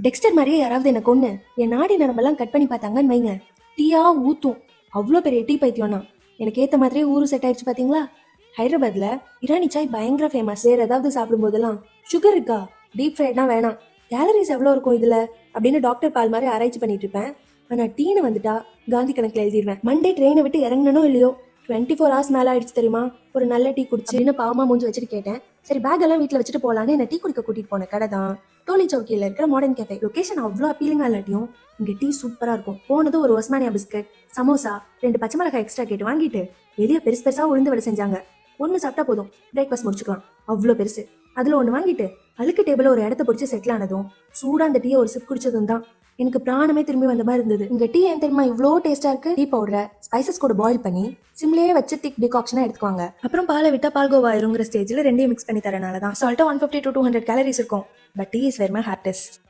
Dexter மாதிரியே யாராவது எனக்கு ஒண்ணு என் நாடி நரம்பெல்லாம் கட் பண்ணி பார்த்தாங்கன்னு வைங்க, டீயா ஊத்தும். அவ்வளோ பெரிய டீ பைத்தியம்னா. எனக்கு ஏத்த மாதிரியே ஊரு செட் ஆயிடுச்சு பாத்தீங்களா. ஹைதராபாத்ல இரானி சாய் பயங்கர ஃபேமஸ். வேற ஏதாவது சாப்பிடும் போதெல்லாம் சுகர் இருக்கா, டீப் ஃப்ரைட்னா வேணாம், கேலரிஸ் எவ்வளோ இருக்கும் இதுல அப்படின்னு டாக்டர் பால் மாதிரி ஆராய்ச்சி பண்ணிட்டு இருப்பேன். ஆனா டீனு வந்துட்டா காந்தி கணக்குல எழுதிடுவேன். மண்டே ட்ரெயினை விட்டு இறங்கணும் இல்லையோ 24 hours மேல ஆயிடுச்சு தெரியுமா. ஒரு நல்ல டீ குடிச்சு பாவமா மூஞ்சி வச்சுட்டு கேட்டேன். சரி பேக் எல்லாம் வீட்டுல வச்சுட்டு போலான்னு என்ன டீ குடிக்க கூட்டிட்டு போன கடை தான் டோலி சவுக்கியில இருக்கிற மாடர்ன் கேஃபே. லொகேஷன் அவ்வளோ அப்பீலிங்கா இல்லாட்டியும் இங்க டீ சூப்பரா இருக்கும். போனது ஒரு ஒஸ்மானியா பிஸ்கட், சமோசா, 2 பச்சை மிளகாய் எக்ஸ்ட்ரா கேட்டு வாங்கிட்டு வெளியே பெருசு பெருசா உளுந்து வடை செஞ்சாங்க. ஒன்னு சாப்பிட்டா போதும், பிரேக்ஃபாஸ்ட் முடிச்சுக்கலாம். அவ்வளோ பெருசு. அதுல ஒண்ணு வாங்கிட்டு அழுக்கு டேபிள் ஒரு இடத்த பிடிச்சி செட்டில் ஆனதும் சூடா அந்த டீயை ஒரு சிப் குடிச்சதும் தான் எனக்கு பிராணமே திரும்பி வந்த மாதிரி இருந்தது. இங்க டீ ஏன் தெரியுமா இவ்வளோ டேஸ்டா இருக்கு? டீ பவுடரை ஸ்பைசஸ் கூட பாயில் பண்ணி சிம்லேயே வச்சு திக் டிகாக்ஷனா எடுத்துக்குவாங்க. அப்புறம் பாலை விட்டா பால்கோவா ஆயிருங்கிற ஸ்டேஜ்ல ரெண்டையும் மிக்ஸ் பண்ணி தரனால தான். சால்ட்டா 150 to 200 கேலரிஸ் இருக்கும். But tea is very my hardest.